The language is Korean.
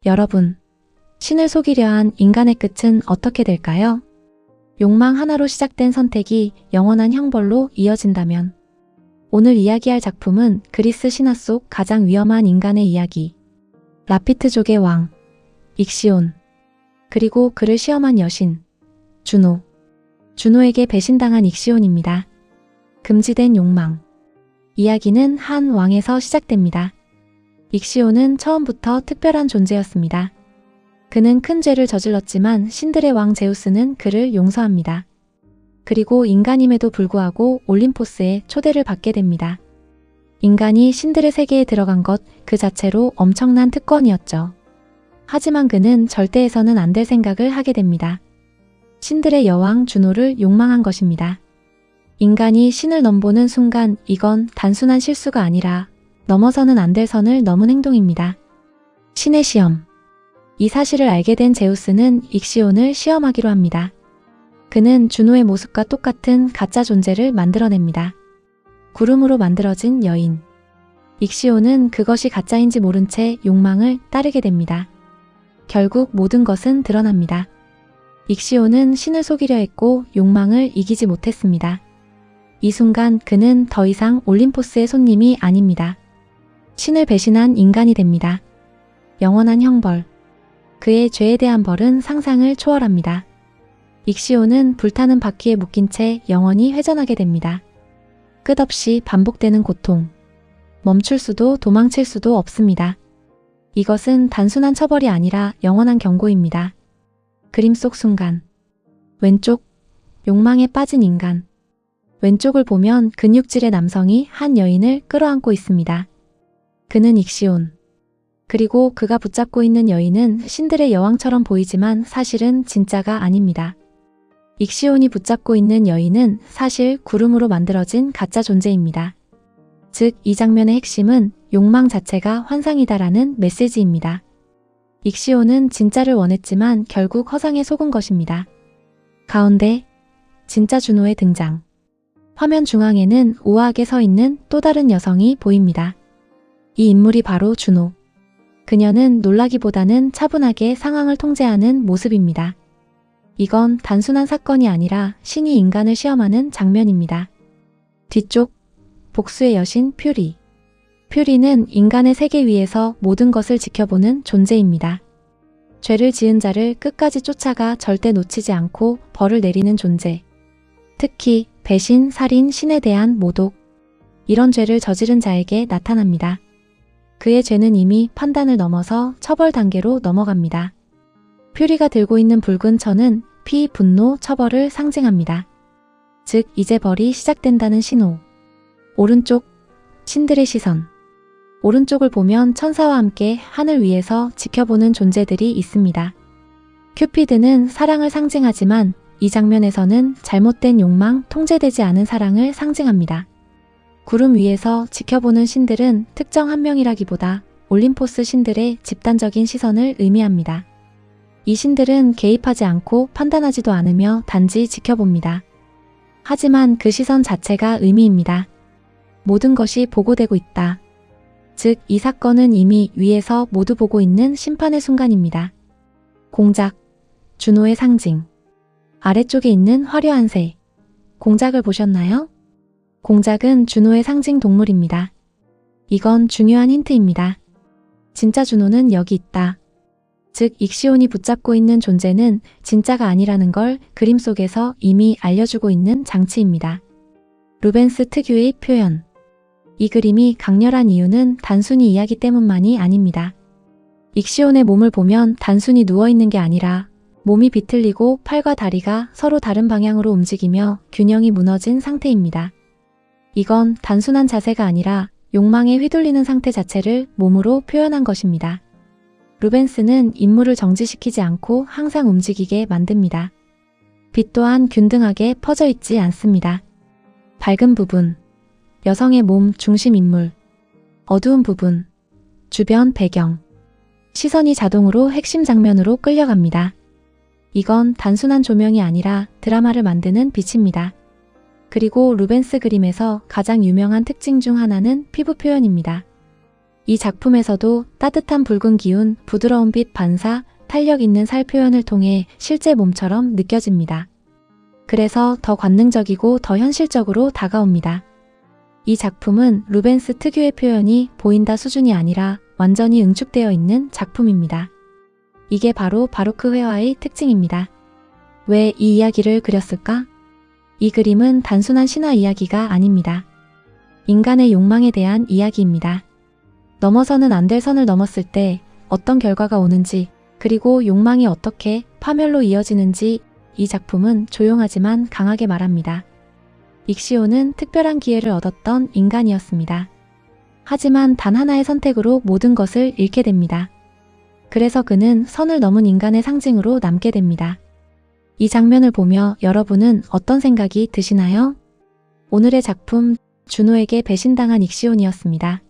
여러분, 신을 속이려 한 인간의 끝은 어떻게 될까요? 욕망 하나로 시작된 선택이 영원한 형벌로 이어진다면? 오늘 이야기할 작품은 그리스 신화 속 가장 위험한 인간의 이야기. 라피트족의 왕, 익시온. 그리고 그를 시험한 여신, 주노. 주노에게 배신당한 익시온입니다. 금지된 욕망. 이야기는 한 왕에서 시작됩니다. 익시온은 처음부터 특별한 존재였습니다. 그는 큰 죄를 저질렀지만 신들의 왕 제우스는 그를 용서합니다. 그리고 인간임에도 불구하고 올림포스에 초대를 받게 됩니다. 인간이 신들의 세계에 들어간 것 그 자체로 엄청난 특권이었죠. 하지만 그는 절대 해서는 안 될 생각을 하게 됩니다. 신들의 여왕 주노를 욕망한 것입니다. 인간이 신을 넘보는 순간 이건 단순한 실수가 아니라 넘어서는 안 될 선을 넘은 행동입니다. 신의 시험. 이 사실을 알게 된 제우스는 익시온을 시험하기로 합니다. 그는 주노의 모습과 똑같은 가짜 존재를 만들어냅니다. 구름으로 만들어진 여인. 익시온은 그것이 가짜인지 모른 채 욕망을 따르게 됩니다. 결국 모든 것은 드러납니다. 익시온은 신을 속이려 했고 욕망을 이기지 못했습니다. 이 순간 그는 더 이상 올림포스의 손님이 아닙니다. 신을 배신한 인간이 됩니다. 영원한 형벌. 그의 죄에 대한 벌은 상상을 초월합니다. 익시온은 불타는 바퀴에 묶인 채 영원히 회전하게 됩니다. 끝없이 반복되는 고통. 멈출 수도 도망칠 수도 없습니다. 이것은 단순한 처벌이 아니라 영원한 경고입니다. 그림 속 순간. 왼쪽, 욕망에 빠진 인간. 왼쪽을 보면 근육질의 남성이 한 여인을 끌어안고 있습니다. 그는 익시온. 그리고 그가 붙잡고 있는 여인은 신들의 여왕처럼 보이지만 사실은 진짜가 아닙니다. 익시온이 붙잡고 있는 여인은 사실 구름으로 만들어진 가짜 존재입니다. 즉, 이 장면의 핵심은 욕망 자체가 환상이다라는 메시지입니다. 익시온은 진짜를 원했지만 결국 허상에 속은 것입니다. 가운데, 진짜 주노의 등장. 화면 중앙에는 우아하게 서 있는 또 다른 여성이 보입니다. 이 인물이 바로 주노. 그녀는 놀라기보다는 차분하게 상황을 통제하는 모습입니다. 이건 단순한 사건이 아니라 신이 인간을 시험하는 장면입니다. 뒤쪽, 복수의 여신 퓨리. 퓨리는 인간의 세계 위에서 모든 것을 지켜보는 존재입니다. 죄를 지은 자를 끝까지 쫓아가 절대 놓치지 않고 벌을 내리는 존재. 특히 배신, 살인, 신에 대한 모독. 이런 죄를 저지른 자에게 나타납니다. 그의 죄는 이미 판단을 넘어서 처벌 단계로 넘어갑니다. 퓨리가 들고 있는 붉은 천은 피, 분노, 처벌을 상징합니다. 즉, 이제 벌이 시작된다는 신호. 오른쪽, 신들의 시선. 오른쪽을 보면 천사와 함께 하늘 위에서 지켜보는 존재들이 있습니다. 큐피드는 사랑을 상징하지만 이 장면에서는 잘못된 욕망, 통제되지 않은 사랑을 상징합니다. 구름 위에서 지켜보는 신들은 특정 한 명이라기보다 올림포스 신들의 집단적인 시선을 의미합니다. 이 신들은 개입하지 않고 판단하지도 않으며 단지 지켜봅니다. 하지만 그 시선 자체가 의미입니다. 모든 것이 보고되고 있다. 즉, 이 사건은 이미 위에서 모두 보고 있는 심판의 순간입니다. 공작, 주노의 상징. 아래쪽에 있는 화려한 새. 공작을 보셨나요? 공작은 주노의 상징 동물입니다. 이건 중요한 힌트입니다. 진짜 주노는 여기 있다. 즉, 익시온이 붙잡고 있는 존재는 진짜가 아니라는 걸 그림 속에서 이미 알려주고 있는 장치입니다. 루벤스 특유의 표현. 이 그림이 강렬한 이유는 단순히 이야기 때문만이 아닙니다. 익시온의 몸을 보면 단순히 누워있는 게 아니라 몸이 비틀리고 팔과 다리가 서로 다른 방향으로 움직이며 균형이 무너진 상태입니다. 이건 단순한 자세가 아니라 욕망에 휘둘리는 상태 자체를 몸으로 표현한 것입니다. 루벤스는 인물을 정지시키지 않고 항상 움직이게 만듭니다. 빛 또한 균등하게 퍼져 있지 않습니다. 밝은 부분, 여성의 몸 중심 인물, 어두운 부분, 주변 배경. 시선이 자동으로 핵심 장면으로 끌려갑니다. 이건 단순한 조명이 아니라 드라마를 만드는 빛입니다. 그리고 루벤스 그림에서 가장 유명한 특징 중 하나는 피부 표현입니다. 이 작품에서도 따뜻한 붉은 기운, 부드러운 빛 반사, 탄력 있는 살 표현을 통해 실제 몸처럼 느껴집니다. 그래서 더 관능적이고 더 현실적으로 다가옵니다. 이 작품은 루벤스 특유의 표현이 보인다 수준이 아니라 완전히 응축되어 있는 작품입니다. 이게 바로 바로크 회화의 특징입니다. 왜 이 이야기를 그렸을까? 이 그림은 단순한 신화 이야기가 아닙니다. 인간의 욕망에 대한 이야기입니다. 넘어서는 안 될 선을 넘었을 때 어떤 결과가 오는지, 그리고 욕망이 어떻게 파멸로 이어지는지 이 작품은 조용하지만 강하게 말합니다. 익시오는 특별한 기회를 얻었던 인간이었습니다. 하지만 단 하나의 선택으로 모든 것을 잃게 됩니다. 그래서 그는 선을 넘은 인간의 상징으로 남게 됩니다. 이 장면을 보며 여러분은 어떤 생각이 드시나요? 오늘의 작품, 주노에게 배신당한 익시온이었습니다.